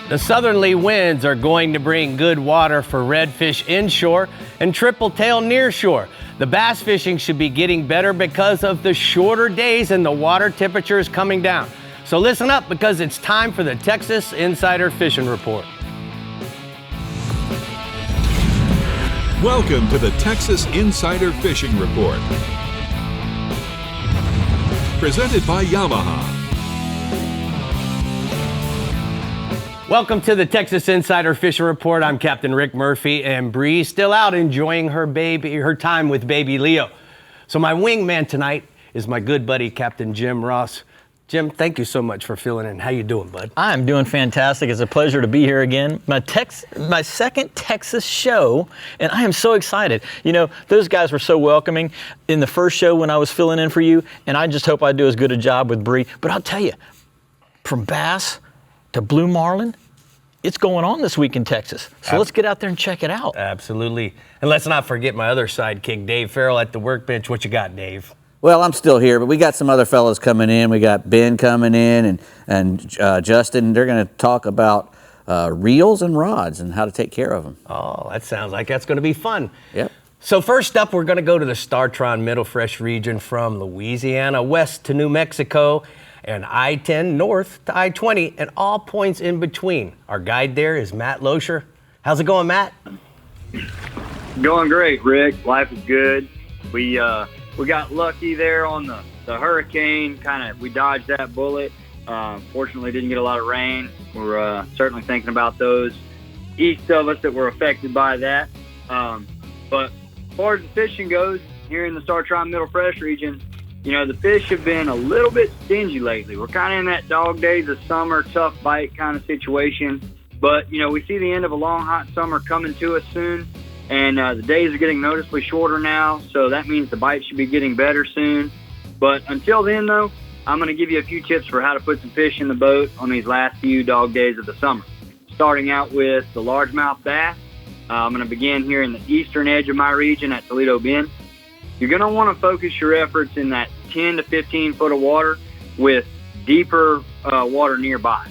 The southerly winds are going to bring good water for redfish inshore and triple tail nearshore. The bass fishing should be getting better because of the shorter days and the water temperature is coming down. So listen up, because it's time for the Texas Insider Fishing Report. Welcome to the Texas Insider Fishing Report. Presented by Yamaha. Welcome to the Texas Insider Fishing Report. I'm Captain Rick Murphy, and Brie's still out enjoying her time with baby Leo. So my wingman tonight is my good buddy, Captain Jim Ross. Jim, thank you so much for filling in. How you doing, bud? I'm doing fantastic. It's a pleasure to be here again. My second Texas show, and I am so excited. You know, those guys were so welcoming in the first show when I was filling in for you, and I just hope I do as good a job with Brie. But I'll tell you, from bass to blue marlin, it's going on this week in Texas. So let's get out there and check it out. Absolutely. And let's not forget my other sidekick, Dave Farrell, at the workbench. What you got, Dave? Well, I'm still here, but we got some other fellows coming in. We got Ben coming in and Justin. They're going to talk about reels and rods and how to take care of them. Oh, that sounds like that's going to be fun. Yep. So first up, we're going to go to the Startron Middle Fresh region from Louisiana west to New Mexico and I-10 north to I-20 and all points in between. Our guide there is Matt Loescher. How's it going, Matt? Going great, Rick. Life is good. We got lucky there on the hurricane. We dodged that bullet. Fortunately, didn't get a lot of rain. We're certainly thinking about those east of us that were affected by that. But as far as the fishing goes, here in the Startron Middle Fresh region, you know, the fish have been a little bit stingy lately. We're kind of in that dog days of summer, tough bite kind of situation. But, you know, we see the end of a long, hot summer coming to us soon. And the days are getting noticeably shorter now, so that means the bite should be getting better soon. But until then, though, I'm going to give you a few tips for how to put some fish in the boat on these last few dog days of the summer. Starting out with the largemouth bass. I'm going to begin here in the eastern edge of my region at Toledo Bend. You're going to want to focus your efforts in that 10 to 15 foot of water with deeper water nearby.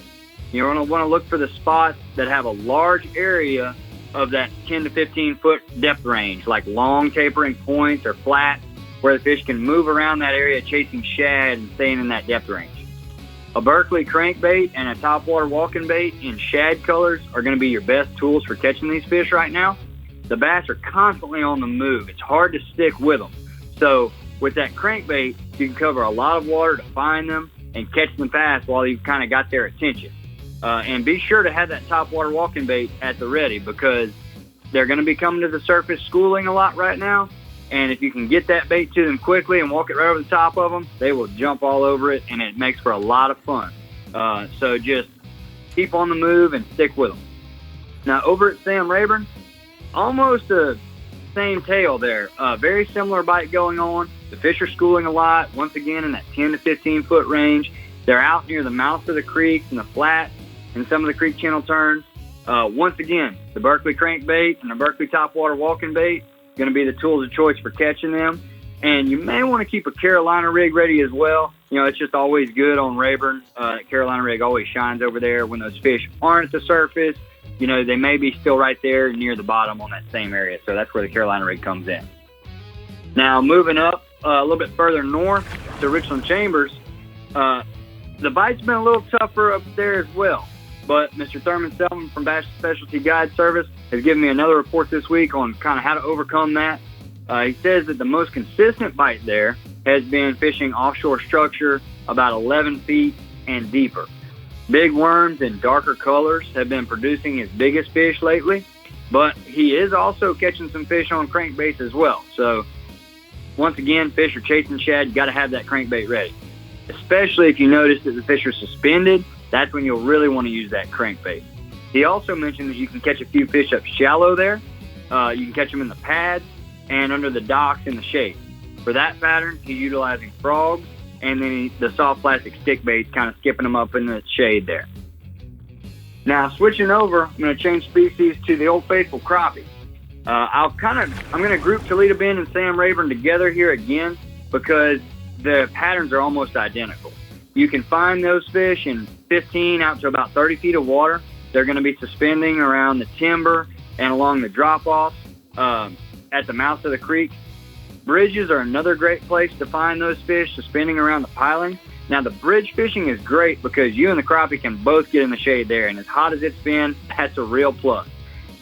You're going to want to look for the spots that have a large area of that 10 to 15 foot depth range, like long tapering points or flats where the fish can move around that area chasing shad and staying in that depth range. A Berkeley crankbait and a topwater walking bait in shad colors are going to be your best tools for catching these fish right now. The bass are constantly on the move. It's hard to stick with them. So with that crankbait, you can cover a lot of water to find them and catch them fast while you've kind of got their attention. And be sure to have that topwater walking bait at the ready, because they're going to be coming to the surface schooling a lot right now. And if you can get that bait to them quickly and walk it right over the top of them, they will jump all over it, and it makes for a lot of fun. So just keep on the move and stick with them. Now over at Sam Rayburn, almost the same tale there. Very similar bite going on. The fish are schooling a lot, once again in that 10 to 15 foot range. They're out near the mouths of the creeks and the flats and some of the creek channel turns. Once again, the Berkeley crankbait and the Berkeley topwater walking bait going to be the tools of choice for catching them. And you may want to keep a Carolina rig ready as well. You know, it's just always good on Rayburn. Carolina rig always shines over there when those fish aren't at the surface. You know, they may be still right there near the bottom on that same area. So that's where the Carolina rig comes in. Now, moving up a little bit further north to Richland Chambers, the bite's been a little tougher up there as well. But Mr. Thurman Selman from Bass Specialty Guide Service has given me another report this week on kind of how to overcome that. He says that the most consistent bite there has been fishing offshore structure about 11 feet and deeper. Big worms in darker colors have been producing his biggest fish lately, but he is also catching some fish on crankbaits as well. So once again, fish are chasing shad. You got to have that crankbait ready, especially if you notice that the fish are suspended. That's when you'll really want to use that crankbait. He also mentioned that you can catch a few fish up shallow there. You can catch them in the pads and under the docks in the shade. For that pattern, he's utilizing frogs and then the soft plastic stick baits, kind of skipping them up in the shade there. Now, switching over, I'm going to change species to the Old Faithful crappie. I'm going to group Toledo Bend and Sam Rayburn together here again because the patterns are almost identical. You can find those fish in 15 out to about 30 feet of water. They're going to be suspending around the timber and along the drop-offs at the mouth of the creek. Bridges are another great place to find those fish suspending around the piling. Now, the bridge fishing is great because you and the crappie can both get in the shade there, and as hot as it's been, that's a real plus.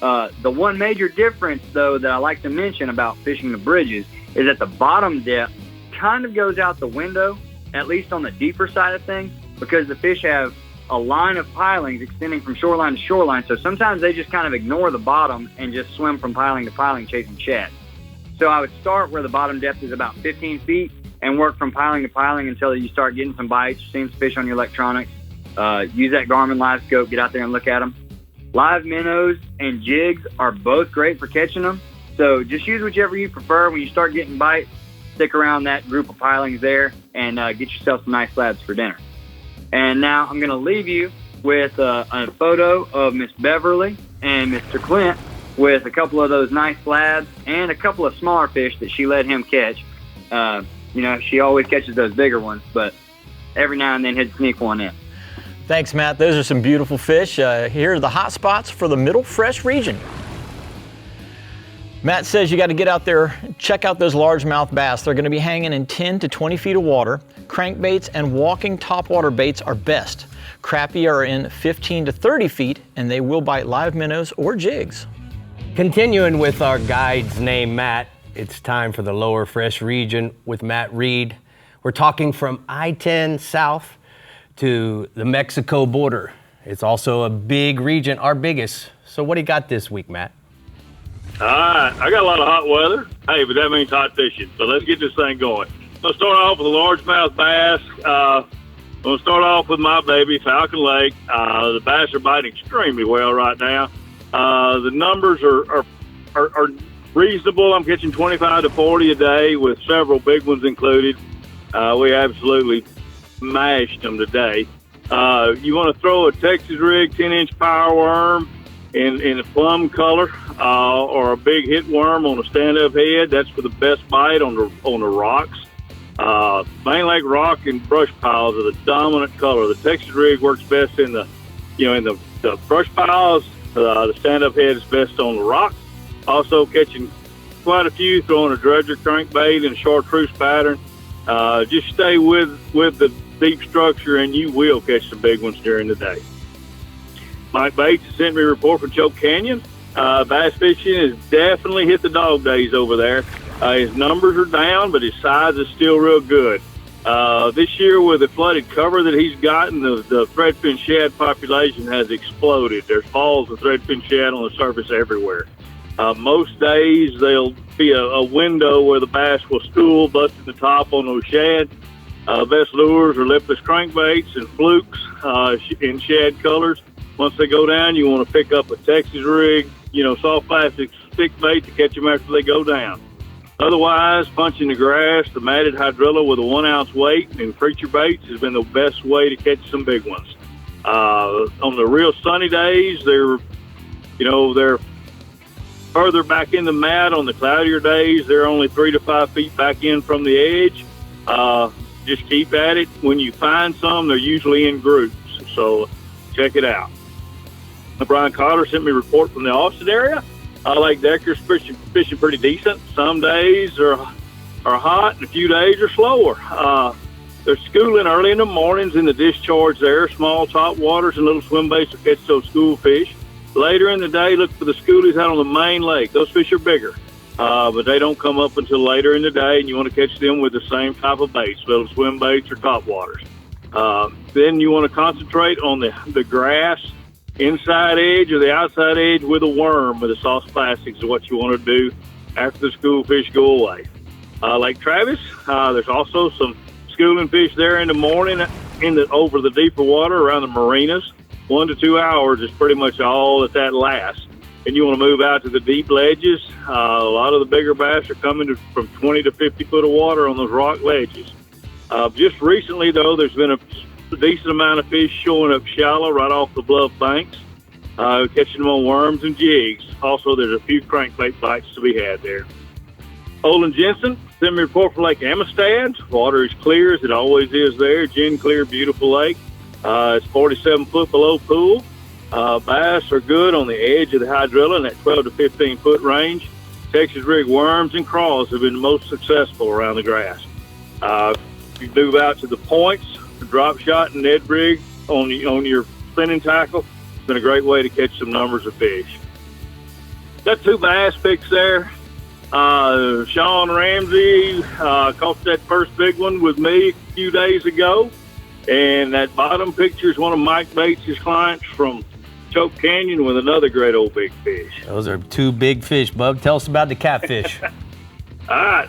The one major difference, though, that I like to mention about fishing the bridges is that the bottom depth kind of goes out the window, at least on the deeper side of things, because the fish have a line of pilings extending from shoreline to shoreline, so sometimes they just kind of ignore the bottom and just swim from piling to piling chasing shad. So I would start where the bottom depth is about 15 feet and work from piling to piling until you start getting some bites, seeing some fish on your electronics. Use that Garmin live scope, get out there and look at them. Live minnows and jigs are both great for catching them, so just use whichever you prefer. When you start getting bites, stick around that group of pilings there and get yourself some nice slabs for dinner. And now I'm going to leave you with a photo of Miss Beverly and Mr. Clint with a couple of those nice slabs and a couple of smaller fish that she let him catch. She always catches those bigger ones, but every now and then he'd sneak one in. Thanks, Matt. Those are some beautiful fish. Here are the hot spots for the Middle Fresh region. Matt says you got to get out there, check out those largemouth bass. They're going to be hanging in 10 to 20 feet of water. Crankbaits and walking topwater baits are best. Crappie are in 15 to 30 feet, and they will bite live minnows or jigs. Continuing with our guide's name, Matt, it's time for the Lower Fresh region with Matt Reed. We're talking from I-10 south to the Mexico border. It's also a big region, our biggest. So what do you got this week, Matt? All right, I got a lot of hot weather. Hey, but that means hot fishing. So let's get this thing going. Let's start off with a largemouth bass. I'm going to start off with my baby, Falcon Lake. The bass are biting extremely well right now. The numbers are reasonable. I'm catching 25 to 40 a day with several big ones included. We absolutely mashed them today. You want to throw a Texas rig 10-inch power worm in a plum color or a big hit worm on a stand-up head. That's for the best bite on the rocks. Main Lake rock and brush piles are the dominant color. The Texas rig works best in the brush piles. The stand-up head is best on the rock. Also catching quite a few, throwing a dredger crankbait in a chartreuse pattern. Just stay with the deep structure and you will catch some big ones during the day. Mike Bates sent me a report from Choke Canyon. Bass fishing has definitely hit the dog days over there. His numbers are down, but his size is still real good. This year, with the flooded cover that he's gotten, the threadfin shad population has exploded. There's falls of threadfin shad on the surface everywhere. Most days, there'll be a window where the bass will stool, busting the top on those shad. Best lures are lipless crankbaits and flukes in shad colors. Once they go down, you want to pick up a Texas rig, soft plastic stick bait to catch them after they go down. Otherwise, punching the grass, the matted hydrilla with a 1 ounce weight and creature baits has been the best way to catch some big ones. On the real sunny days, they're further back in the mat. On the cloudier days, they're only 3 to 5 feet back in from the edge. Just keep at it. When you find some, they're usually in groups, so check it out. Brian Cotter sent me a report from the Austin area. Lake Decker's fishing pretty decent. Some days are hot and a few days are slower. They're schooling early in the mornings in the discharge there. Small top waters and little swim baits will catch those school fish. Later in the day, look for the schoolies out on the main lake. Those fish are bigger, but they don't come up until later in the day, and you want to catch them with the same type of baits, little swim baits or top waters. Then you want to concentrate on the grass inside edge or the outside edge with a worm with a soft plastics is what you want to do after the school fish go away. Lake Travis, there's also some schooling fish there in the morning over the deeper water around the marinas. 1 to 2 hours is pretty much all that lasts. And you want to move out to the deep ledges. A lot of the bigger bass are coming from 20 to 50 foot of water on those rock ledges. Just recently, though, there's been a decent amount of fish showing up shallow right off the bluff banks, catching them on worms and jigs. Also, there's a few crankbait bites to be had there. Olin Jensen sent me a report from Lake Amistad. Water is clear as it always is there. Gin clear, beautiful lake. It's 47 foot below pool. Bass are good on the edge of the hydrilla in that 12 to 15 foot range. Texas rig worms and crawls have been the most successful around the grass. If you move out to the points, the drop shot and Ned rig on your spinning tackle, it's been a great way to catch some numbers of fish. Got 2 bass picks there. Sean Ramsey caught that first big one with me a few days ago. And that bottom picture is one of Mike Bates' clients from Choke Canyon with another great old big fish. Those are 2 big fish, Bub. Tell us about the catfish. All right,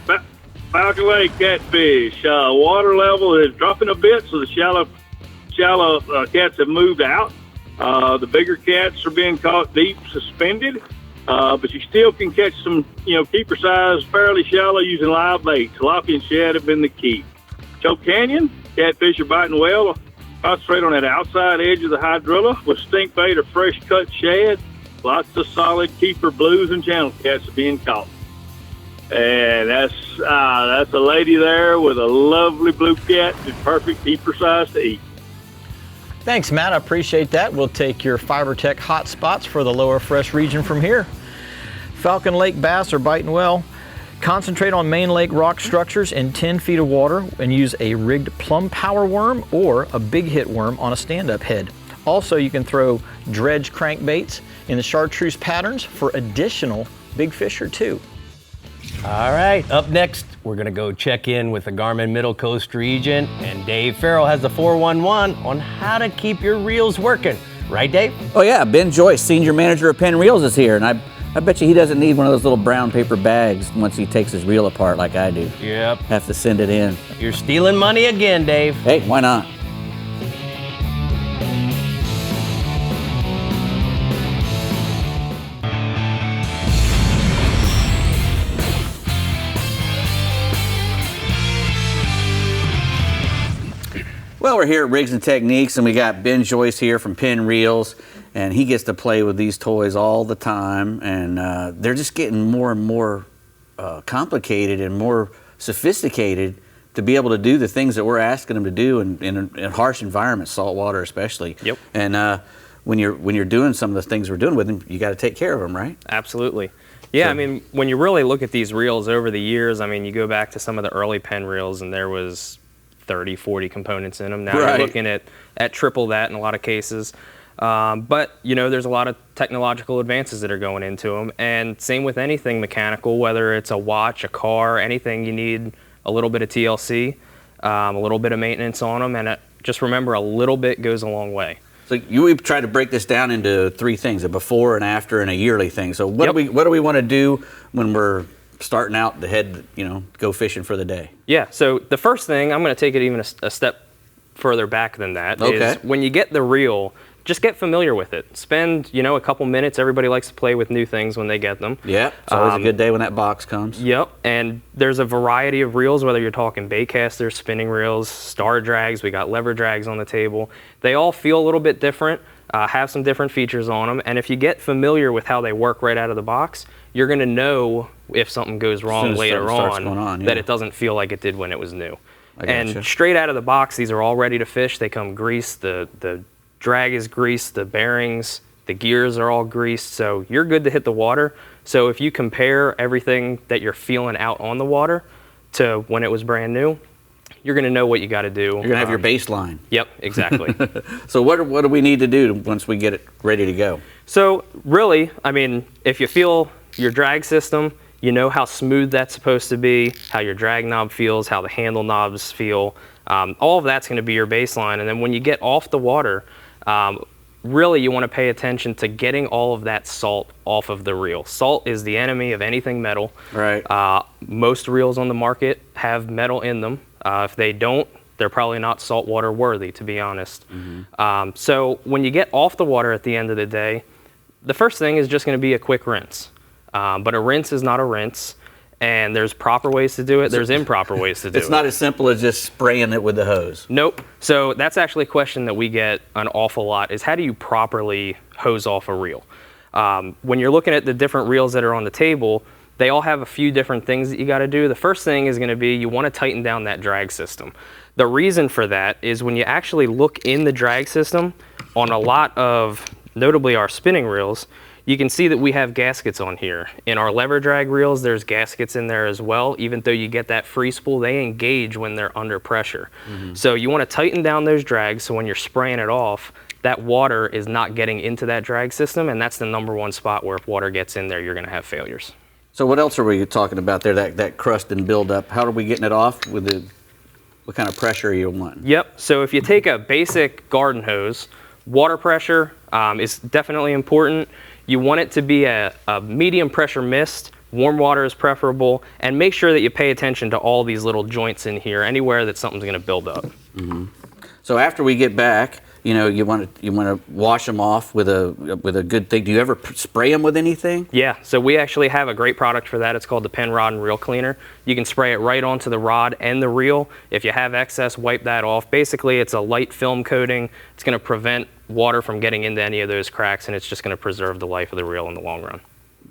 Falcon Lake catfish. Water level is dropping a bit, so the shallow cats have moved out. The bigger cats are being caught deep suspended, but you still can catch some, keeper size, fairly shallow using live bait. Tilapia and shad have been the key. Choke Canyon, catfish are biting well. Concentrate on that outside edge of the hydrilla with stink bait or fresh cut shad. Lots of solid keeper blues and channel cats are being caught. And that's a lady there with a lovely blue cat and perfect keeper size to eat. Thanks, Matt. I appreciate that. We'll take your FiberTech hot spots for the lower fresh region from here. Falcon Lake bass are biting well. Concentrate on main lake rock structures in 10 feet of water and use a rigged plum power worm or a big hit worm on a stand-up head. Also, you can throw dredge crankbaits in the chartreuse patterns for additional big fish or 2. All right, up next, we're gonna go check in with the Garmin Middle Coast region, and Dave Farrell has the 411 on how to keep your reels working. Right, Dave? Oh yeah, Ben Joyce, Senior Manager of Penn Reels, is here, and I bet you he doesn't need one of those little brown paper bags once he takes his reel apart like I do. Yep. Have to send it in. You're stealing money again, Dave. Hey, why not? Well, we're here at Rigs and Techniques, and we got Ben Joyce here from Penn Reels, and he gets to play with these toys all the time, and they're just getting more and more complicated and more sophisticated to be able to do the things that we're asking them to do in harsh environments, salt water especially. Yep. And when you're doing some of the things we're doing with them, you got to take care of them, right? Absolutely. Yeah, So- I mean, when you really look at these reels over the years, I mean, you go back to some of the early Penn reels and there was 30, 40 components in them. Now Right. you're looking at triple that in a lot of cases. But, there's a lot of technological advances that are going into them. And same with anything mechanical, whether it's a watch, a car, anything, you need a little bit of TLC, a little bit of maintenance on them. And just remember, a little bit goes a long way. So we've tried to break this down into 3 things: a before and after, and a yearly thing. So what do we want to do when we're starting out to head, go fishing for the day? Yeah, so the first thing, I'm going to take it even a step further back than that, Okay. is when you get the reel, just get familiar with it. Spend, a couple minutes. Everybody likes to play with new things when they get them. Yeah, it's always a good day when that box comes. Yep, and there's a variety of reels, whether you're talking baitcasters, spinning reels, star drags, we got lever drags on the table. They all feel a little bit different, have some different features on them, and if you get familiar with how they work right out of the box, you're going to know if something goes wrong as later something starts on, going on, yeah. that it doesn't feel like it did when it was new. I And gotcha. straight out of the box, these are all ready to fish. They come greased, the drag is greased, the bearings, the gears are all greased, so you're good to hit the water. So if you compare everything that you're feeling out on the water to when it was brand new, you're going to know what you got to do. You're going to have your baseline. Yep, exactly. So what do we need to do once we get it ready to go? So really, I mean, if you feel your drag system, you know how smooth that's supposed to be, how your drag knob feels, how the handle knobs feel. All of that's going to be your baseline. And then when you get off the water, really you want to pay attention to getting all of that salt off of the reel. Salt is the enemy of anything metal. Right. Most reels on the market have metal in them. If they don't, they're probably not saltwater worthy, to be honest. Mm-hmm. So when you get off the water at the end of the day, the first thing is just going to be a quick rinse. But a rinse is not a rinse, and there's proper ways to do it. There's improper ways to do it. It's not as simple as just spraying it with the hose. Nope. So that's actually a question that we get an awful lot, is how do you properly hose off a reel? When you're looking at the different reels that are on the table, they all have a few different things that you got to do. The first thing is going to be you want to tighten down that drag system. The reason for that is when you actually look in the drag system, on a lot of notably our spinning reels, you can see that we have gaskets on here. In our lever drag reels, there's gaskets in there as well. Even though you get that free spool, they engage when they're under pressure. So you want to tighten down those drags so when you're spraying it off, that water is not getting into that drag system, and that's the #1 spot where if water gets in there, you're going to have failures. So what else are we talking about there, that crust and buildup? How are we getting it off with what kind of pressure are you wanting? Yep, so if you take a basic garden hose, water pressure is definitely important. You want it to be a medium pressure mist. Warm water is preferable, and make sure that you pay attention to all these little joints in here, anywhere that something's going to build up. So after we get back, you want to wash them off with a good thing. Do you ever spray them with anything? Yeah, so we actually have a great product for that. It's called the Pen Rod and Reel Cleaner. You can spray it right onto the rod and the reel. If you have excess, wipe that off. Basically, it's a light film coating. It's going to prevent water from getting into any of those cracks, and it's just going to preserve the life of the reel in the long run.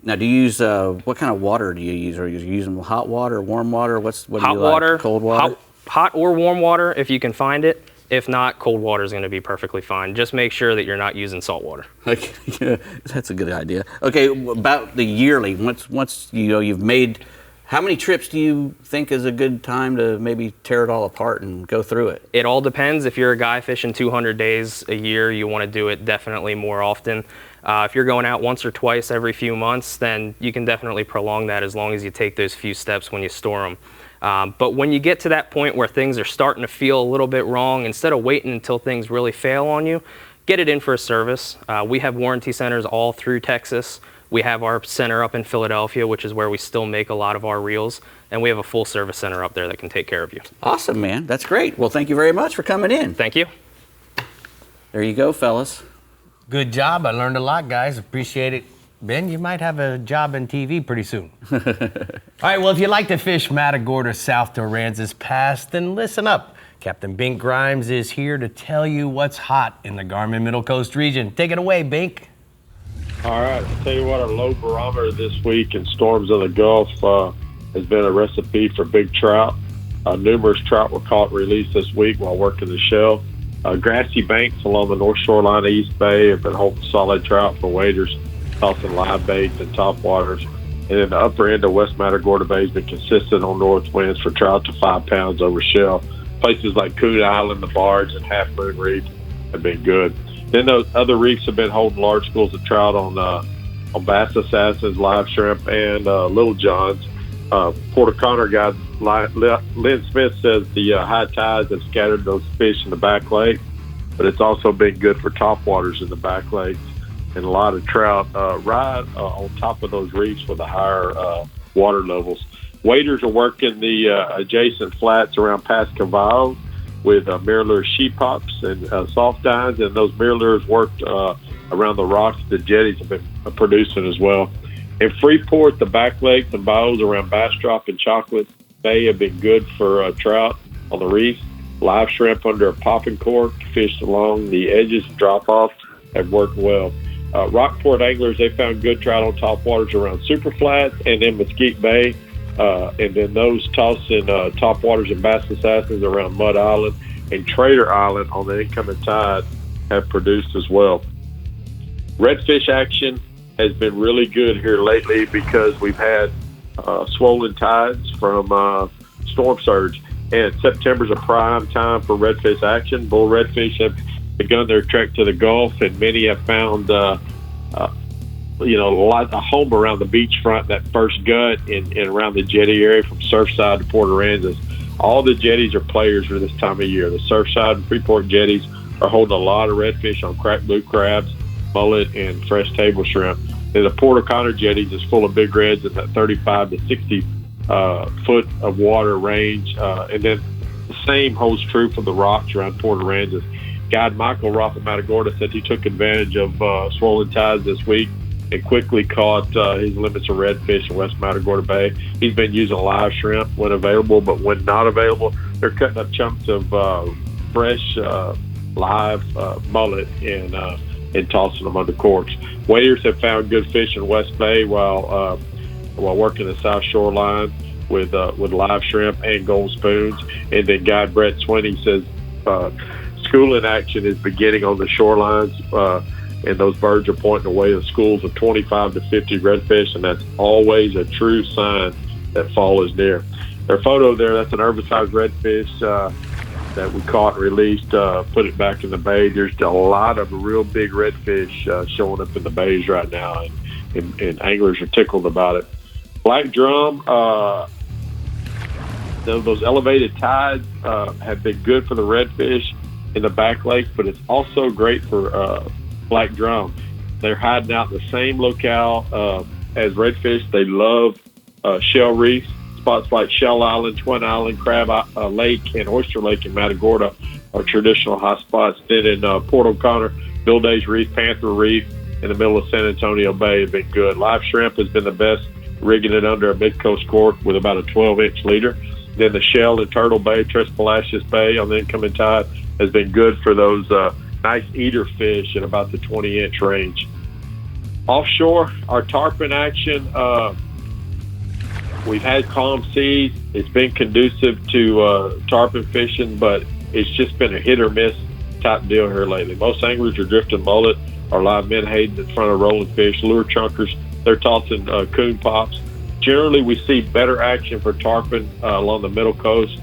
Now, do you use what kind of water do you use? Are you using hot water or warm water? What do Hot you water, like? Cold water? Hot or warm water if you can find it. If not, cold water is going to be perfectly fine. Just make sure that you're not using salt water. Okay, yeah, that's a good idea. Okay, about the yearly. Once you've made, how many trips do you think is a good time to maybe tear it all apart and go through it? It all depends. If you're a guy fishing 200 days a year, you want to do it definitely more often. If you're going out once or twice every few months, then you can definitely prolong that as long as you take those few steps when you store them. But when you get to that point where things are starting to feel a little bit wrong, instead of waiting until things really fail on you, get it in for a service. We have warranty centers all through Texas. We have our center up in Philadelphia, which is where we still make a lot of our reels. And we have a full service center up there that can take care of you. Awesome, man. That's great. Well, thank you very much for coming in. Thank you. There you go, fellas. Good job. I learned a lot, guys. Appreciate it. Ben, you might have a job in TV pretty soon. All right, well, if you like to fish Matagorda south to Aransas Pass, then listen up. Captain Bink Grimes is here to tell you what's hot in the Garmin Middle Coast region. Take it away, Bink. All right, I'll tell you what, our low barometer this week in storms of the Gulf has been a recipe for big trout. Numerous trout were caught and released this week while working the shell. Grassy banks along the north shoreline of East Bay have been holding solid trout for waders, tossing live baits and top waters. And then the upper end of West Matagorda Bay has been consistent on north winds for trout to 5 pounds over shell. Places like Coon Island, the Barge, and Half Moon Reef have been good. Then those other reefs have been holding large schools of trout on bass assassins, live shrimp, and little johns. Port O'Connor guide Lynn Smith says the high tides have scattered those fish in the back lake, but it's also been good for top waters in the back lakes. And a lot of trout ride on top of those reefs with the higher water levels. Waders are working the adjacent flats around Pass Cavallo with mirror sheep pops and soft dines, and those mirrors worked around the rocks the jetties have been producing as well. In Freeport, the back lakes and bayous around Bastrop and Chocolate Bay have been good for trout on the reefs. Live shrimp under a popping cork fished along the edges of drop-off have worked well. Rockport anglers, they found good trout on top waters around Super Flats and in Mesquite Bay. And then those tossing top waters and bass assassins around Mud Island and Trader Island on the incoming tide have produced as well. Redfish action has been really good here lately because we've had swollen tides from storm surge, and September's a prime time for redfish action. Bull redfish have begun their trek to the Gulf, and many have found a home around the beachfront, that first gut, and around the jetty area from Surfside to Port Aransas. All the jetties are players for this time of year. The Surfside and Freeport jetties are holding a lot of redfish on cracked blue crabs, mullet, and fresh table shrimp. And the Port O'Connor jetties is full of big reds in that 35 to 60 foot of water range. And then the same holds true for the rocks around Port Aransas. Guide Michael Roth at Matagorda said he took advantage of swollen tides this week and quickly caught his limits of redfish in West Matagorda Bay. He's been using live shrimp when available, but when not available, they're cutting up chunks of fresh live mullet and tossing them under corks. Waders have found good fish in West Bay while working the South Shoreline with live shrimp and gold spoons. And then guide Brett Swinney says schooling action is beginning on the shorelines. and those birds are pointing away to schools of 25 to 50 redfish, and that's always a true sign that fall is near. Their photo there, that's an herbicide redfish that we caught and released, put it back in the bay. There's a lot of real big redfish showing up in the bays right now, and anglers are tickled about it. Black drum, those elevated tides have been good for the redfish in the back lakes, but it's also great for black drum. They're hiding out in the same locale as redfish. They love shell reefs. Spots like Shell Island, Twin Island, Crab Lake, and Oyster Lake in Matagorda are traditional hot spots. Then in Port O'Connor, Bill Day's Reef, Panther Reef in the middle of San Antonio Bay have been good. Live shrimp has been the best, rigging it under a mid-coast cork with about a 12-inch leader. Then the Shell in Turtle Bay, Tres Palacios Bay on the incoming tide has been good for those nice eater fish at about the 20-inch range. Offshore, our tarpon action, we've had calm seas. It's been conducive to tarpon fishing, but it's just been a hit or miss type deal here lately. Most anglers are drifting mullet or live menhaden in front of rolling fish. Lure chunkers, they're tossing coon pops. Generally, we see better action for tarpon along the middle coast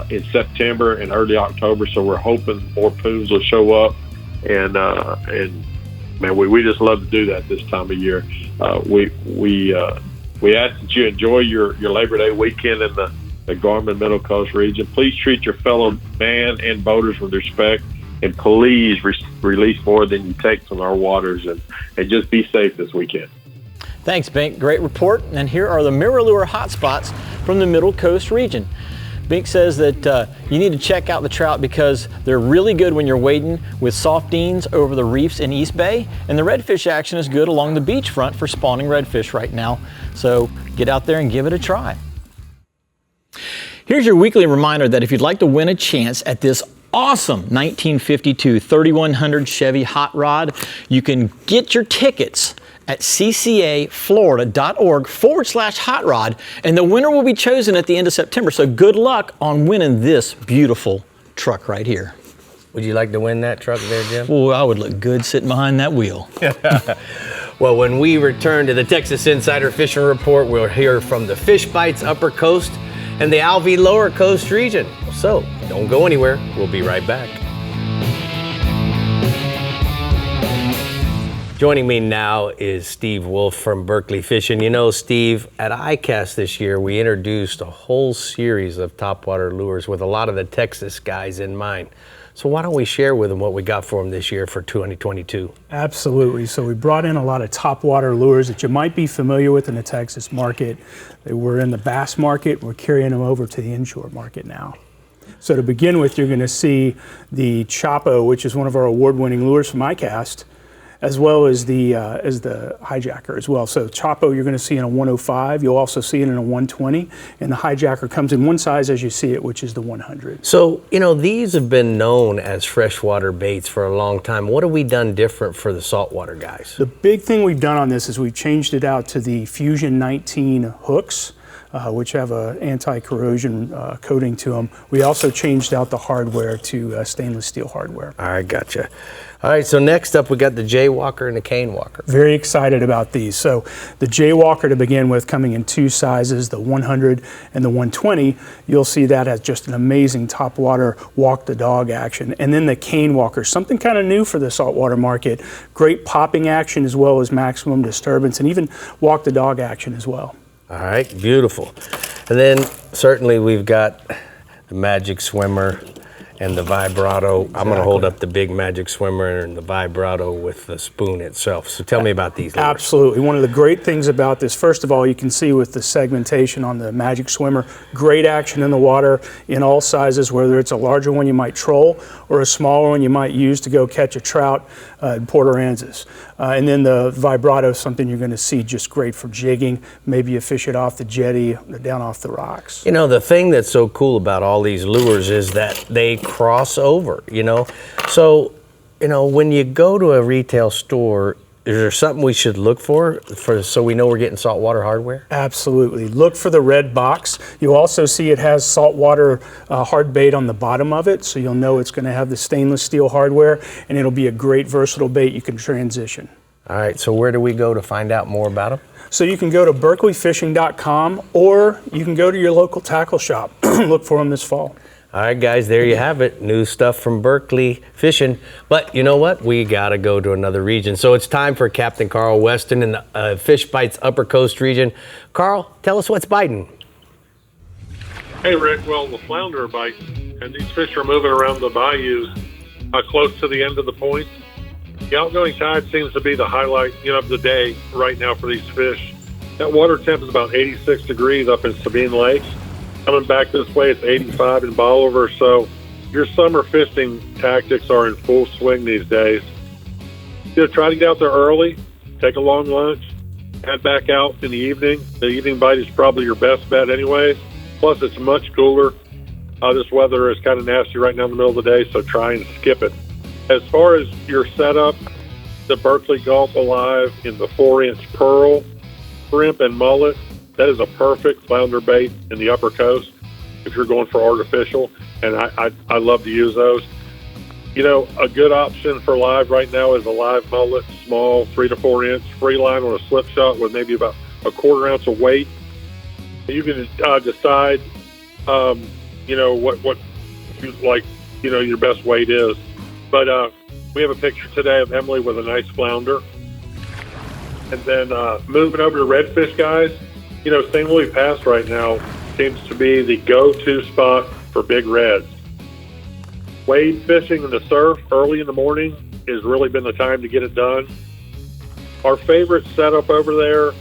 in September and early October, so we're hoping more poons will show up. And man, we just love to do that this time of year. We ask that you enjoy your Labor Day weekend in the Garmin Middle Coast region. Please treat your fellow man and boaters with respect, and please release more than you take from our waters, and just be safe this weekend. Thanks, Bink. Great report. And here are the MirrOlure hotspots from the Middle Coast region. Bink says that you need to check out the trout because they're really good when you're wading with softines over the reefs in East Bay, and the redfish action is good along the beachfront for spawning redfish right now. So get out there and give it a try. Here's your weekly reminder that if you'd like to win a chance at this awesome 1952 3100 Chevy hot rod, you can get your tickets at ccaflorida.org/hot rod, and the winner will be chosen at the end of September. So good luck on winning this beautiful truck right here. Would you like to win that truck there, Jim? Well, I would look good sitting behind that wheel. Well, when we return to the Texas Insider Fishing Report, we'll hear from the Fish Bites Upper Coast and the Alvey Lower Coast region. So don't go anywhere. We'll be right back. Joining me now is Steve Wolf from Berkeley Fishing. You know, Steve, at ICAST this year, we introduced a whole series of topwater lures with a lot of the Texas guys in mind. So why don't we share with them what we got for them this year for 2022? Absolutely. So we brought in a lot of topwater lures that you might be familiar with in the Texas market. They were in the bass market. We're carrying them over to the inshore market now. So to begin with, you're going to see the Chapo, which is one of our award-winning lures from ICAST, as well as the hijacker as well. So Chapo you're going to see in a 105. You'll also see it in a 120. And the hijacker comes in one size as you see it, which is the 100. So, you know, these have been known as freshwater baits for a long time. What have we done different for the saltwater guys? The big thing we've done on this is we've changed it out to the Fusion 19 hooks, which have an anti-corrosion coating to them. We also changed out the hardware to stainless steel hardware. All right, gotcha. All right, so next up we got the Jaywalker and the Cane Walker. Very excited about these. So the Jaywalker to begin with, coming in two sizes, the 100 and the 120. You'll see that as just an amazing topwater walk the dog action. And then the Cane Walker, something kind of new for the saltwater market. Great popping action as well as maximum disturbance, and even walk the dog action as well. All right, beautiful. And then certainly we've got the Magic Swimmer and the Vibrato. Exactly. I'm going to hold up the big Magic Swimmer and the Vibrato with the spoon itself. So tell me about these lures. Absolutely. One of the great things about this, first of all, you can see with the segmentation on the Magic Swimmer, great action in the water in all sizes, whether it's a larger one you might troll or a smaller one you might use to go catch a trout in Port Aransas. And then the Vibrato is something you're going to see just great for jigging. Maybe you fish it off the jetty, down off the rocks. You know, the thing that's so cool about all these lures is that they cross over, you know. So, you know, when you go to a retail store, there something we should look for so we know we're getting saltwater hardware? Absolutely. Look for the red box. You'll also see it has saltwater hard bait on the bottom of it, so you'll know it's going to have the stainless steel hardware, and it'll be a great versatile bait you can transition. All right, so where do we go to find out more about them? So you can go to berkeleyfishing.com, or you can go to your local tackle shop. Look for them this fall. All right, guys, there you have it. New stuff from Berkeley Fishing. But you know what? We got to go to another region. So it's time for Captain Carl Weston in the Fish Bites Upper Coast region. Carl, tell us what's biting. Hey, Rick. Well, the flounder are biting, and these fish are moving around the bayous close to the end of the point. The outgoing tide seems to be the highlight, of the day right now for these fish. That water temp is about 86 degrees up in Sabine Lake. Coming back this way, it's 85 in Bolivar, so your summer fishing tactics are in full swing these days. Try to get out there early, take a long lunch, head back out in the evening. The evening bite is probably your best bet anyways. Plus, it's much cooler. This weather is kind of nasty right now in the middle of the day, so try and skip it. As far as your setup, the Berkeley Gulf Alive in the 4-inch pearl, shrimp, and mullet, that is a perfect flounder bait in the Upper Coast if you're going for artificial, and I love to use those. A good option for live right now is a live mullet, small, 3 to 4 inch, free line on a slip shot with maybe about a 1/4 ounce of weight. You can decide, what you like, your best weight is. But we have a picture today of Emily with a nice flounder. And then moving over to redfish, guys, St. Louis Pass right now seems to be the go-to spot for big reds. Wade fishing in the surf early in the morning has really been the time to get it done. Our favorite setup over there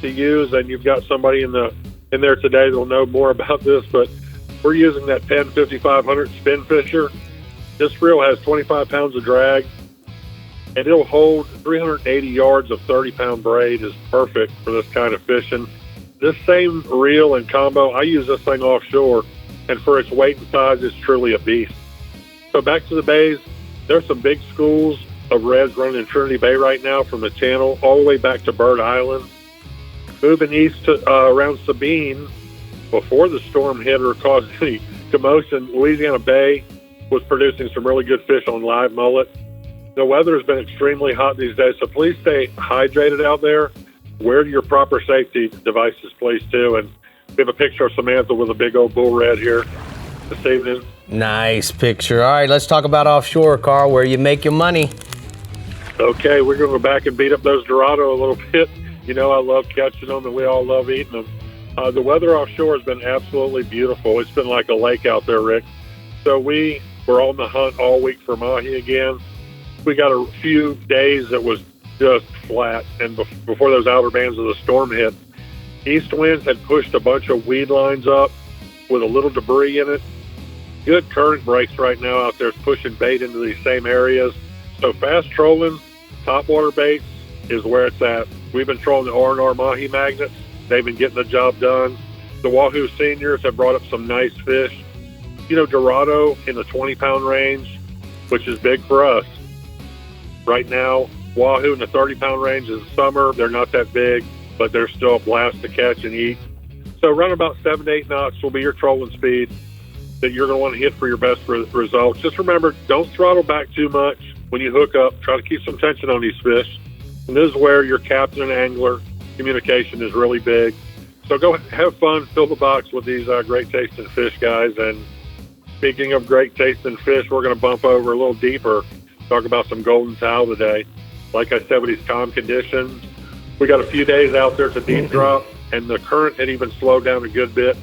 to use, and you've got somebody in there today that'll know more about this, but we're using that Penn 5500 spin fisher. This reel has 25 pounds of drag, and it'll hold 380 yards of 30-pound braid. Is perfect for this kind of fishing. This same reel and combo, I use this thing offshore, and for its weight and size, it's truly a beast. So back to the bays, there's some big schools of reds running in Trinity Bay right now from the channel all the way back to Bird Island. Moving east to around Sabine, before the storm hit or caused any commotion, Louisiana Bay was producing some really good fish on live mullet. The weather has been extremely hot these days, so please stay hydrated out there. Wear your proper safety devices, please, too. And we have a picture of Samantha with a big old bull red here this evening. Nice picture. All right, let's talk about offshore, Carl, where you make your money. Okay, we're going to go back and beat up those Dorado a little bit. I love catching them, and we all love eating them. The weather offshore has been absolutely beautiful. It's been like a lake out there, Rick. So we were on the hunt all week for mahi again. We got a few days that was just flat, and before those outer bands of the storm hit, east winds had pushed a bunch of weed lines up with a little debris in it. Good current breaks right now out there, pushing bait into these same areas. So fast trolling, topwater baits is where it's at. We've been trolling the R&R mahi magnets. They've been getting the job done. The Wahoo seniors have brought up some nice fish. Dorado in the 20-pound range, which is big for us. Right now, Wahoo in the 30-pound range is summer. They're not that big, but they're still a blast to catch and eat. So run about 7 to 8 knots will be your trolling speed that you're going to want to hit for your best results. Just remember, don't throttle back too much when you hook up. Try to keep some tension on these fish. And this is where your captain and angler communication is really big. So go have fun, fill the box with these great tasting fish, guys. And speaking of great tasting fish, we're going to bump over a little deeper, talk about some golden towel today. Like I said, with these calm conditions, we got a few days out there to deep drop, and the current had even slowed down a good bit.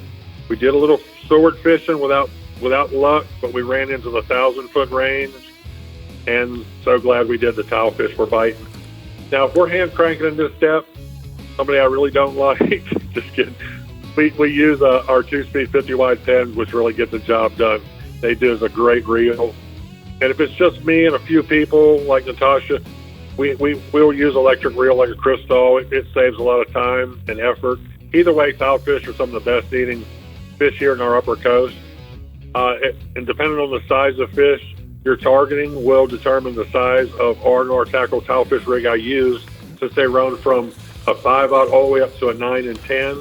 We did a little sword fishing without luck, but we ran into the 1,000-foot range, and so glad we did. The towel fish were biting. Now, if we're hand cranking in this depth, somebody I really don't like, just kidding. We use our 2-speed 50-wide pens, which really get the job done. They do as a great reel. And if it's just me and a few people like Natasha, we'll use electric reel like a Crystal. It saves a lot of time and effort. Either way, towel fish are some of the best eating fish here in our Upper Coast. And depending on the size of fish, your targeting will determine the size of R&R tackle tilefish rig I use, since they run from a 5/0 all the way up to a 9 and 10.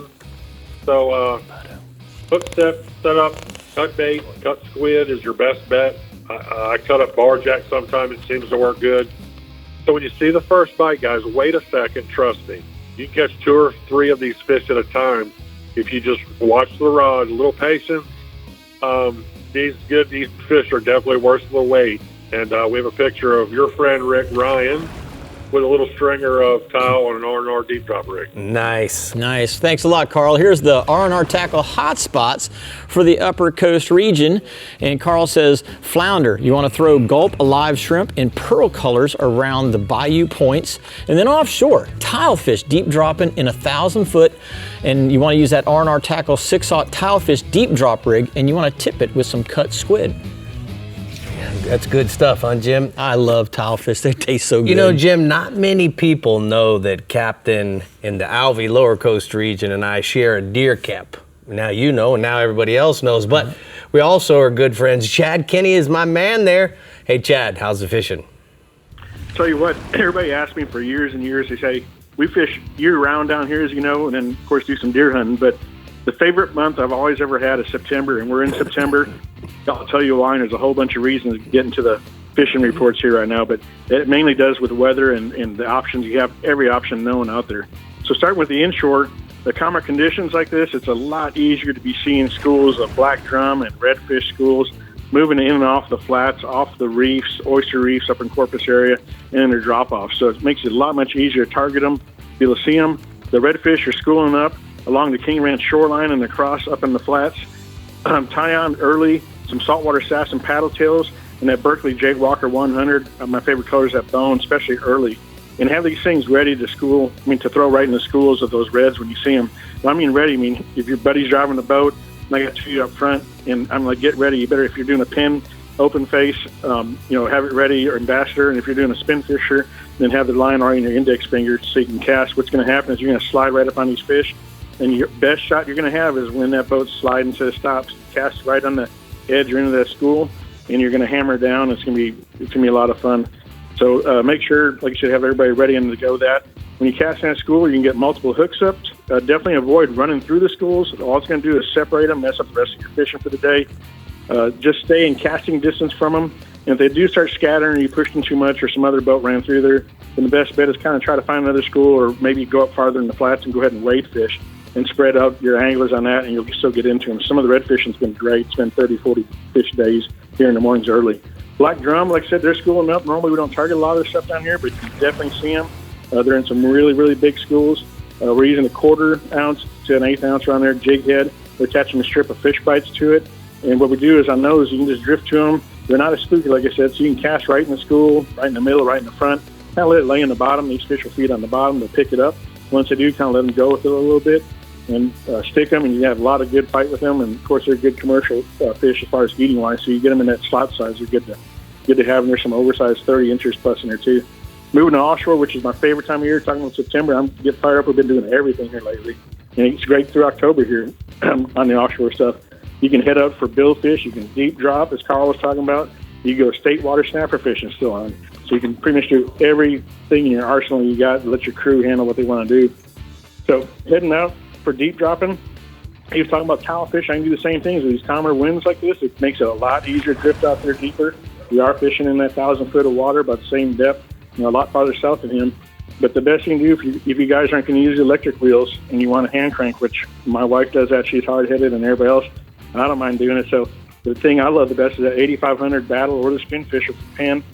So hook set up, cut bait, cut squid is your best bet. I cut up barjack sometimes. It seems to work good. So when you see the first bite, guys, wait a second. Trust me. You can catch 2 or 3 of these fish at a time if you just watch the rod, a little patience. These fish are definitely worth the wait. And we have a picture of your friend Rick Ryan with a little stringer of tile on an R&R deep drop rig. Nice. Nice. Thanks a lot, Carl. Here's the R&R tackle hotspots for the Upper Coast region. And Carl says, flounder, you want to throw gulp, live shrimp, and pearl colors around the bayou points. And then offshore, tilefish deep dropping in 1,000-foot. And you want to use that R&R tackle 6/0 tilefish deep drop rig, and you want to tip it with some cut squid. That's good stuff, huh, Jim? I love tilefish. They taste so good. You know, Jim, not many people know that Captain in the Alvey Lower Coast region and I share a deer cap. Now you know, and now everybody else knows, but we also are good friends. Chad Kenny is my man there. Hey, Chad, how's the fishing? Tell you what, everybody asked me for years and years. They say, we fish year-round down here, as you know, and then, of course, do some deer hunting, but the favorite month I've always ever had is September, and we're in September. I'll tell you why, and there's a whole bunch of reasons to get into the fishing reports here right now, but it mainly does with weather and the options. You have every option known out there. So starting with the inshore, the calmer conditions like this, it's a lot easier to be seeing schools of black drum and redfish schools moving in and off the flats, off the reefs, oyster reefs up in Corpus area, and in their drop-off. So it makes it a lot much easier to target them, be able to see them. The redfish are schooling up along the King Ranch shoreline and across up in the flats. Tie on early, some saltwater sass and paddletails, and that Berkeley Jake Walker 100. My favorite color is that bone, especially early. And have these things ready to to throw right in the schools of those reds when you see them. When I mean ready, I mean if your buddy's driving the boat, and I got 2 up front, and I'm like, get ready. You better, if you're doing a pin, open face, have it ready, or ambassador. And if you're doing a spin fisher, then have the line right in your index finger so you can cast. What's going to happen is you're going to slide right up on these fish. And your best shot you're going to have is when that boat's sliding to the stops, cast right on the edge or into that school, and you're going to hammer down. It's going to be a lot of fun. So make sure, like I said, have everybody ready and to go that. When you cast in a school, you can get multiple hooks up. Definitely avoid running through the schools. All it's going to do is separate them, mess up the rest of your fishing for the day. Just stay in casting distance from them. And if they do start scattering or you push them too much or some other boat ran through there, then the best bet is kind of try to find another school or maybe go up farther in the flats and go ahead and wade fish and spread out your anglers on that, and you'll still get into them. Some of the red fishing's been great. It's been 30, 40 fish days here in the mornings early. Black drum, like I said, they're schooling up. Normally we don't target a lot of their stuff down here, but you definitely see them. They're in some really, really big schools. We're using a 1/4 ounce to an 1/8 ounce around there jig head. We're attaching a strip of fish bites to it. And what we do is on those, you can just drift to them. They're not as spooky, like I said, so you can cast right in the school, right in the middle, right in the front. Kind of let it lay in the bottom. These fish will feed on the bottom. They'll pick it up. Once they do, kind of let them go with it a little bit and stick them, and you have a lot of good fight with them. And of course, they're good commercial fish as far as eating wise. So you get them in that slot size, they're good to have. And there's some oversized 30 inches plus in there too. Moving to offshore, which is my favorite time of year. Talking about September, I'm get fired up. We've been doing everything here lately, and it's great through October here on the offshore stuff. You can head out for billfish. You can deep drop, as Carl was talking about. You go state water snapper fishing still on. So you can pretty much do everything in your arsenal you got and let your crew handle what they want to do. So heading out for deep dropping, he was talking about tilefish. I can do the same things with these calmer winds like this. It makes it a lot easier to drift out there deeper. We are fishing in that 1,000 foot of water, about the same depth, a lot farther south than him. But the best thing to do if you guys aren't going to use electric wheels and you want a hand crank, which my wife does that, she's hard-headed, and everybody else, I don't mind doing it. So the thing I love the best is that 8500 Battle or the Spin Fisher pan.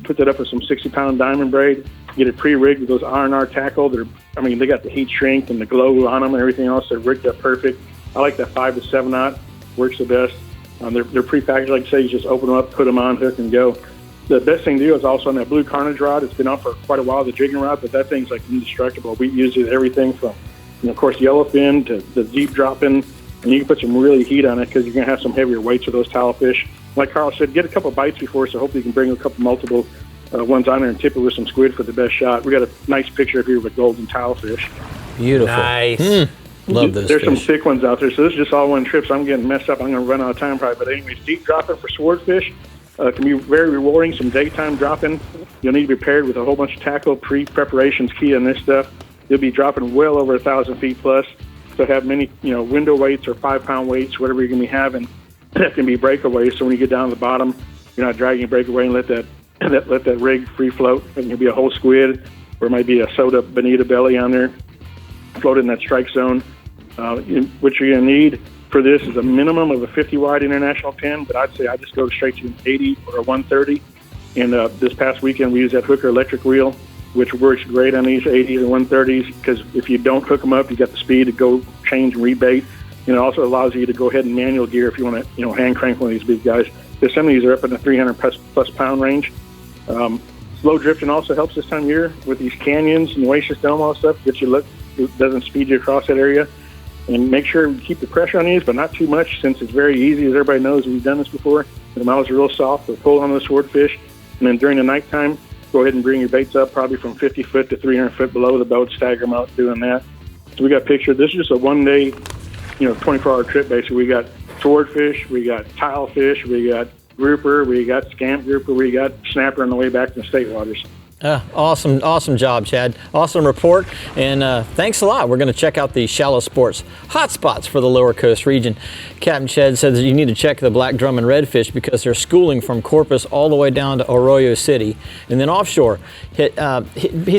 Put that up with some 60-pound diamond braid. Get it pre-rigged with those R&R tackle. They got the heat shrink and the glow on them and everything else. They're rigged up perfect. I like that 5 to 7 knot. Works the best. They're pre-packaged, like I say. You just open them up, put them on, hook, and go. The best thing to do is also on that blue Carnage rod. It's been out for quite a while, the jigging rod, but that thing's like indestructible. We use it everything from, of course, yellowfin to the deep dropping. And you can put some really heat on it because you're going to have some heavier weights of those tilefish. Like Carl said, get a couple bites before, so hopefully you can bring a couple multiple ones on there and tip it with some squid for the best shot. We got a nice picture up here with golden tilefish. Beautiful. Nice. Love those There's fish. some thick ones out there, so this is just all one trip, so I'm getting messed up. I'm going to run out of time probably. But anyways, deep dropping for swordfish, can be very rewarding. Some daytime dropping. You'll need to be prepared with a whole bunch of tackle. Pre-preparation's key on this stuff. You'll be dropping well over 1,000 feet plus. So have many, window weights or 5-pound weights, whatever you're going to be having. That can be breakaways. So when you get down to the bottom, you're not dragging your breakaway and let that rig free float. It can be a whole squid, or it might be a soda bonita belly on there, floated in that strike zone. What you're going to need for this is a minimum of a 50 wide international pin, but I'd say I just go straight to an 80 or a 130. And this past weekend we used that Hooker electric reel, which works great on these 80s and 130s, because if you don't hook them up, you got the speed to go change and rebait. It also allows you to go ahead and manual gear if you want to, hand crank one of these big guys. Because some of these are up in the 300 plus pound range. Slow drifting also helps this time of year with these canyons and Oasis Dome, all stuff. Gets you look, it doesn't speed you across that area. And make sure you keep the pressure on these, but not too much, since it's very easy, as everybody knows. We've done this before. The mouths are real soft. They'll pull on the swordfish. And then during the nighttime, go ahead and bring your baits up probably from 50 foot to 300 foot below the boat, stagger them out doing that. So we got pictured. This is just a one-day, 24-hour trip, basically. We got swordfish, we got tilefish, we got grouper, we got scamp grouper, we got snapper on the way back to the state waters. Awesome job, Chad. Awesome report, and thanks a lot. We're going to check out the shallow sports hotspots for the lower coast region. Captain Chad said that you need to check the black drum and redfish because they're schooling from Corpus all the way down to Arroyo City, and then offshore. He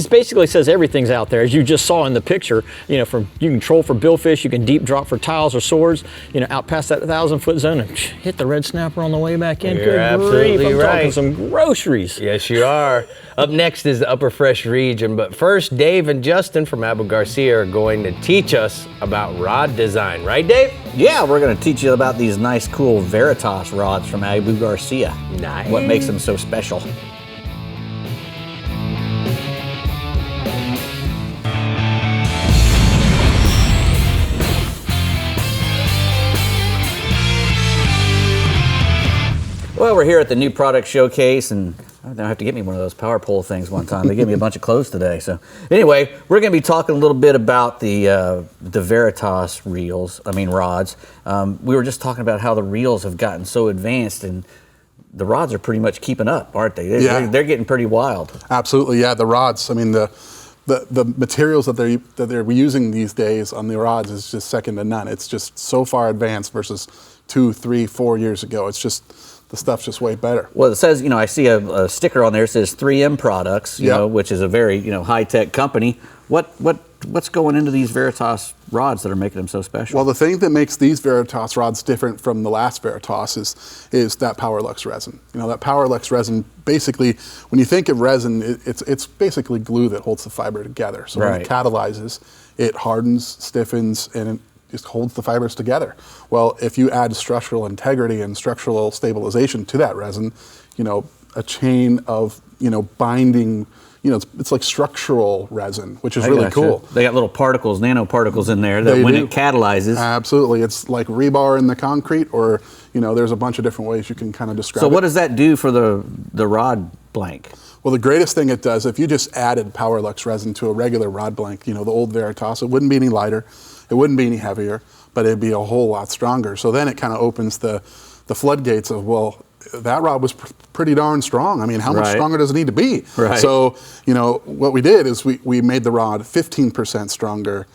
basically says everything's out there, as you just saw in the picture. You can troll for billfish, you can deep drop for tiles or swords. Out past that 1,000-foot zone and hit the red snapper on the way back in. You're absolutely I'm right. talking some groceries. Yes, you are. Up next is the Upper Fresh region, but first, Dave and Justin from Abu Garcia are going to teach us about rod design. Right, Dave? Yeah, we're going to teach you about these nice, cool Veritas rods from Abu Garcia. Nice. What makes them so special. Well, we're here at the new product showcase, and I don't have to get me one of those power pole things one time. They gave me a bunch of clothes today. So anyway, we're going to be talking a little bit about the Veritas rods. We were just talking about how the reels have gotten so advanced, and the rods are pretty much keeping up, aren't they? They're getting pretty wild. Absolutely, yeah. The rods. The materials that they're using these days on the rods is just second to none. It's just so far advanced versus 2, 3, 4 years ago. It's just, the stuff's just way better. Well, it says, I see a sticker on there that says 3M Products, which is a very, high-tech company. What's going into these Veritas rods that are making them so special? Well, the thing that makes these Veritas rods different from the last Veritas is that PowerLux resin. That PowerLux resin, basically, when you think of resin, it's basically glue that holds the fiber together. So when it catalyzes, it hardens, stiffens, and it just holds the fibers together. Well, if you add structural integrity and structural stabilization to that resin, a chain of, binding, it's like structural resin, which is really cool. They got little particles, nanoparticles in there that when it catalyzes. Absolutely. It's like rebar in the concrete, or, there's a bunch of different ways you can kind of describe it. So what does that do for the rod blank? Well, the greatest thing it does, if you just added PowerLux resin to a regular rod blank, the old Veritas, it wouldn't be any lighter, it wouldn't be any heavier, but it'd be a whole lot stronger. So then it kind of opens the floodgates of, well, that rod was pretty darn strong. How much stronger does it need to be? Right. So, what we did is we made the rod 15% stronger,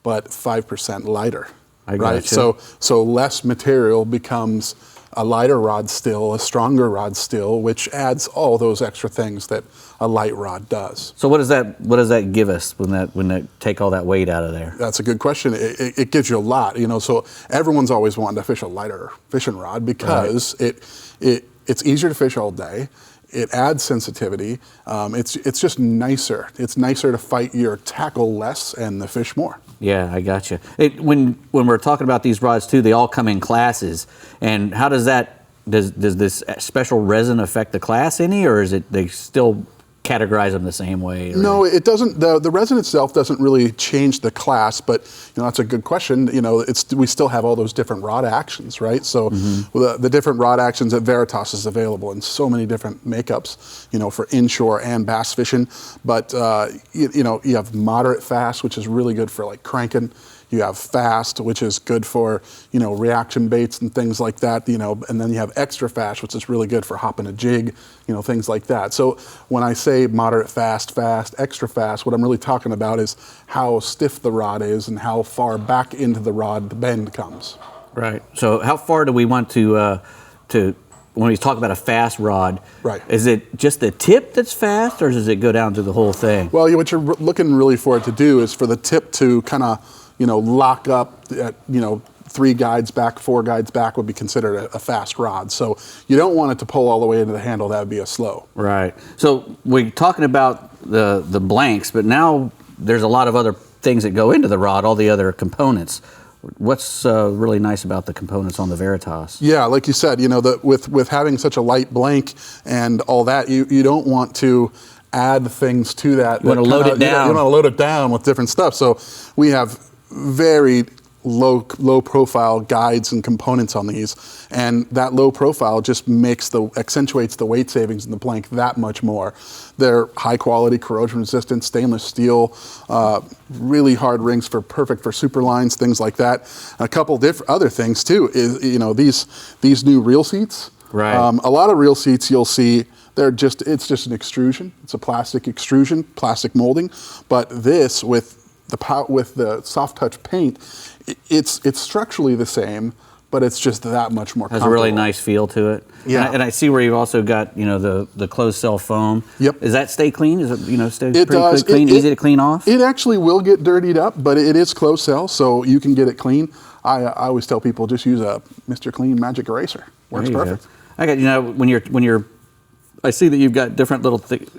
but 5% lighter. I got you. So less material becomes a lighter rod still, a stronger rod still, which adds all those extra things that a light rod does. So what does that give us when that take all that weight out of there? That's a good question. It gives you a lot. So everyone's always wanting to fish a lighter fishing rod because it's easier to fish all day. It adds sensitivity. It's just nicer. It's nicer to fight your tackle less and the fish more. Yeah, I got you. When we're talking about these rods too, they all come in classes. And how does this special resin affect the class any, or is it they still categorize them the same way? Or? No, it doesn't. The resin itself doesn't really change the class, but that's a good question. We still have all those different rod actions, right? So the different rod actions at Veritas is available in so many different makeups, for inshore and bass fishing. But you have moderate fast, which is really good for like cranking. You have fast, which is good for, reaction baits and things like that, and then you have extra fast, which is really good for hopping a jig, things like that. So when I say moderate fast, extra fast, what I'm really talking about is how stiff the rod is and how far back into the rod the bend comes. Right. So how far do we want to when we talk about a fast rod, right? Is it just the tip that's fast, or does it go down to the whole thing? Well, what you're looking really for it to do is for the tip to kind of, lock up at, 3 guides back, 4 guides back would be considered a fast rod. So you don't want it to pull all the way into the handle. That would be a slow. Right. So we're talking about the blanks, but now there's a lot of other things that go into the rod, all the other components. What's really nice about the components on the Veritas? Yeah, like you said, with having such a light blank and all that, you don't want to add things to that. You want to load it down. You want to load it down with different stuff. So we have very low profile guides and components on these, and that low profile just accentuates the weight savings in the blank that much more. They're high quality, corrosion resistant, stainless steel, really hard rings perfect for super lines, things like that. A couple other things too is these new reel seats. Right. A lot of reel seats you'll see it's just an extrusion. It's a plastic extrusion, plastic molding, but this with the soft touch paint, it's structurally the same, but it's just that much more comfortable. Has a really nice feel to it. Yeah. And I see where you've also got, the closed cell foam. Yep. Does that stay clean? Is it, stay it pretty does. clean, easy to clean off? It actually will get dirtied up, but it is closed cell, so you can get it clean. I always tell people just use a Mr. Clean magic eraser. Works perfect. Go. I got, when you're, I see that you've got different little things.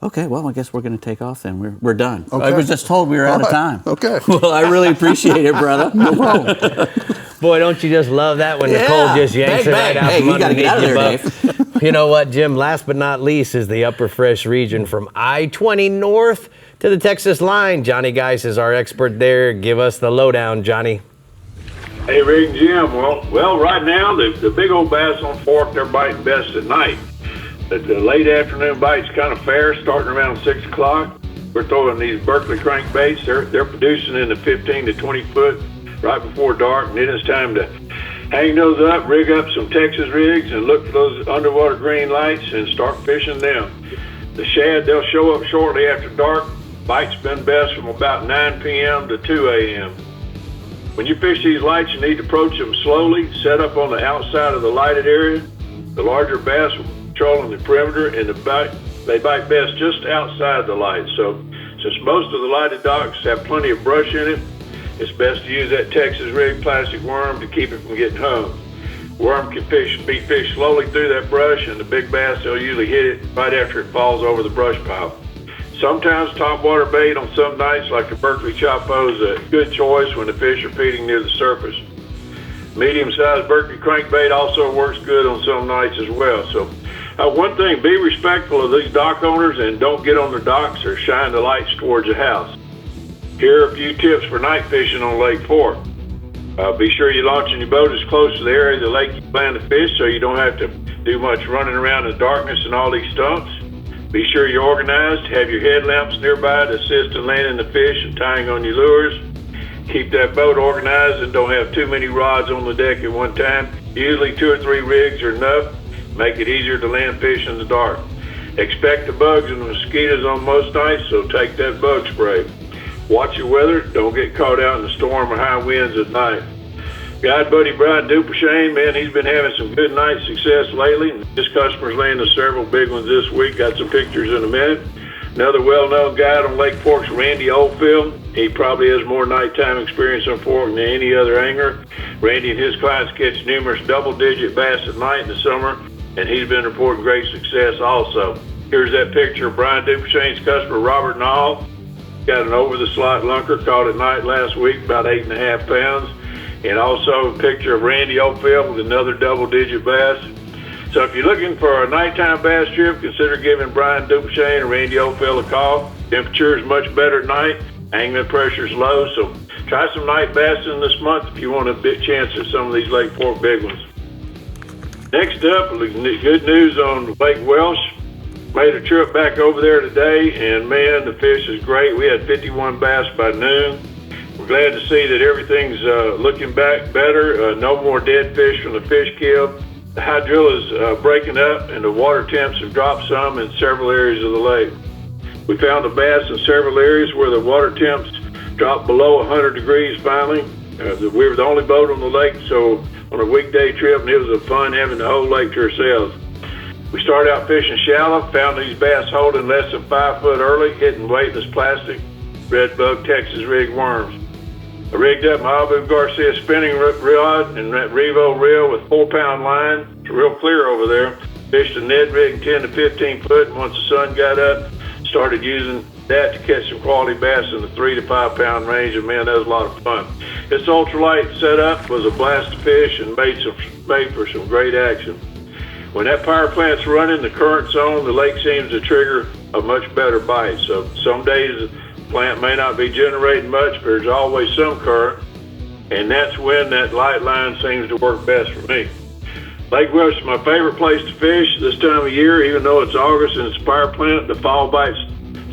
Okay, well, I guess we're going to take off then. We're done. Okay. I was just told we were out of time. Okay. Well, I really appreciate it, brother. No problem. Boy, don't you just love that when Nicole just yanks it right out from you got to get out of there, Dave. You know what, Jim? Last but not least is the Upper Fresh region from I-20 north to the Texas line. Johnny Geis is our expert there. Give us the lowdown, Johnny. Hey, Rick and Jim. Well, right now, the big old bass on fork, they're biting best at night. The late afternoon bite's kind of fair, starting around 6 o'clock. We're throwing these Berkeley crankbaits. They're producing in the 15 to 20 foot right before dark, and then it's time to hang those up, rig up some Texas rigs, and look for those underwater green lights and start fishing them. The shad, they'll show up shortly after dark. Bites been best from about 9 p.m. to 2 a.m. When you fish these lights, you need to approach them slowly, set up on the outside of the lighted area. The larger bass will patrolling the perimeter, and they bite best just outside the light. So since most of the lighted docks have plenty of brush in it, it's best to use that Texas rig plastic worm to keep it from getting hung. Worm can be fished slowly through that brush, and the big bass, they'll usually hit it right after it falls over the brush pile. Sometimes topwater bait on some nights, like the Berkeley Chapo, is a good choice when the fish are feeding near the surface. Medium-sized Berkeley crankbait also works good on some nights as well. So one thing, be respectful of these dock owners and don't get on their docks or shine the lights towards the house. Here are a few tips for night fishing on Lake Fork. Be sure you're launching your boat as close to the area of the lake you plan to fish so you don't have to do much running around in the darkness and all these stumps. Be sure you're organized, have your headlamps nearby to assist in landing the fish and tying on your lures. Keep that boat organized and don't have too many rods on the deck at one time. Usually 2 or 3 rigs are enough. Make it easier to land fish in the dark. Expect the bugs and the mosquitoes on most nights, so take that bug spray. Watch your weather. Don't get caught out in the storm or high winds at night. Guide buddy Brian Dupershane, man, he's been having some good night success lately. His customers landed several big ones this week. Got some pictures in a minute. Another well-known guide on Lake Fork's Randy Oldfield. He probably has more nighttime experience on Fork than any other angler. Randy and his clients catch numerous double-digit bass at night in the summer, and he's been reporting great success also. Here's that picture of Brian Dupershane's customer, Robert Nall. Got an over-the-slot lunker caught at night last week, about 8.5 pounds. And also a picture of Randy Oldfield with another double-digit bass. So if you're looking for a nighttime bass trip, consider giving Brian Dupershane and Randy Oldfield a call. Temperature is much better at night. Angling pressure is low, so try some night bassing this month if you want a big chance at some of these Lake Fork big ones. Next up, good news on Lake Welsh. Made a trip back over there today, and man, the fish is great. We had 51 bass by noon. We're glad to see that everything's looking back better. No more dead fish from the fish kill. The hydrilla is breaking up, and the water temps have dropped some in several areas of the lake. We found the bass in several areas where the water temps dropped below 100 degrees finally. We were the only boat on the lake, so on a weekday trip, and it was fun having the whole lake to ourselves. We started out fishing shallow, found these bass holding less than 5 foot early, hitting weightless plastic, redbug, Texas rig worms. I rigged up my Abu Garcia spinning rod and that Revo reel with 4-pound line. It's real clear over there. Fished a Ned rig 10 to 15 foot, and once the sun got up, started using that to catch some quality bass in the 3 to 5 pound range, and man, that was a lot of fun. This ultralight setup was a blast to fish and made for some great action. When that power plant's running, the current's on, the lake seems to trigger a much better bite. So some days the plant may not be generating much, but there's always some current, and that's when that light line seems to work best for me. Lake Welsh is my favorite place to fish this time of year, even though it's August and it's a power plant. The fall bite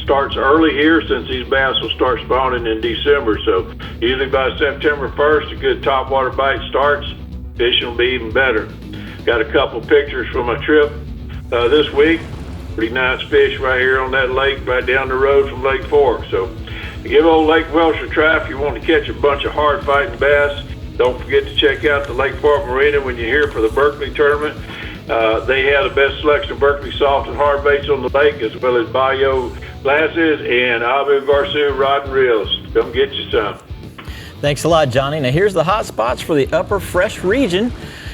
starts early here since these bass will start spawning in December. So usually by September 1st, a good topwater bite starts. Fishing will be even better. Got a couple pictures from my trip this week. Pretty nice fish right here on that lake right down the road from Lake Fork. So give old Lake Welsh a try if you want to catch a bunch of hard fighting bass. Don't forget to check out the Lake Fork Marina when you're here for the Berkeley tournament. They have the best selection of Berkeley soft and hard baits on the lake, as well as Bayo glasses and Abu Garcia rod and reels. Come get you some. Thanks a lot, Johnny. Now here's the hot spots for the upper fresh region.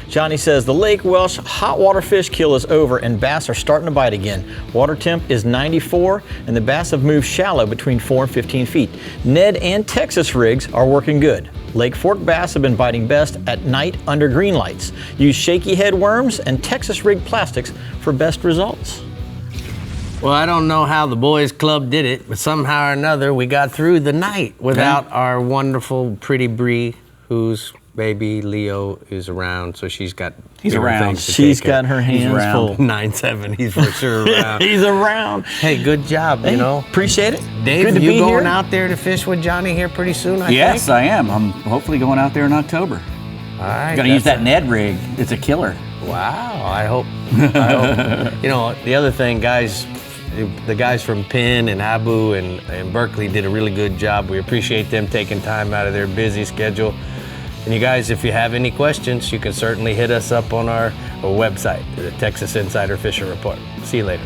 Johnny says the Lake Welsh hot water fish kill is over and bass are starting to bite again. Water temp is 94 and the bass have moved shallow between 4 and 15 feet. Ned and Texas rigs are working good. Lake Fork bass have been biting best at night under green lights. Use shaky head worms and Texas rig plastics for best results. Well, I don't know how the boys club did it, but somehow or another we got through the night without our wonderful, pretty Brie, whose baby Leo is around, so she's got. He's around. She's got her hands full. 9'7", he's for sure around. He's around. Hey, good job, you know. Appreciate it. Dave, good to you be going here. out there to fish with Johnny here pretty soon, I think? Yes, I am. I'm hopefully going out there in October. All right. Gonna use that Ned rig. It's a killer. Wow, I hope. You know, the other thing, guys, the guys from Penn and Abu and Berkeley did a really good job. We appreciate them taking time out of their busy schedule. And you guys, if you have any questions, you can certainly hit us up on our website, the Texas Insider Fishing Report. See you later.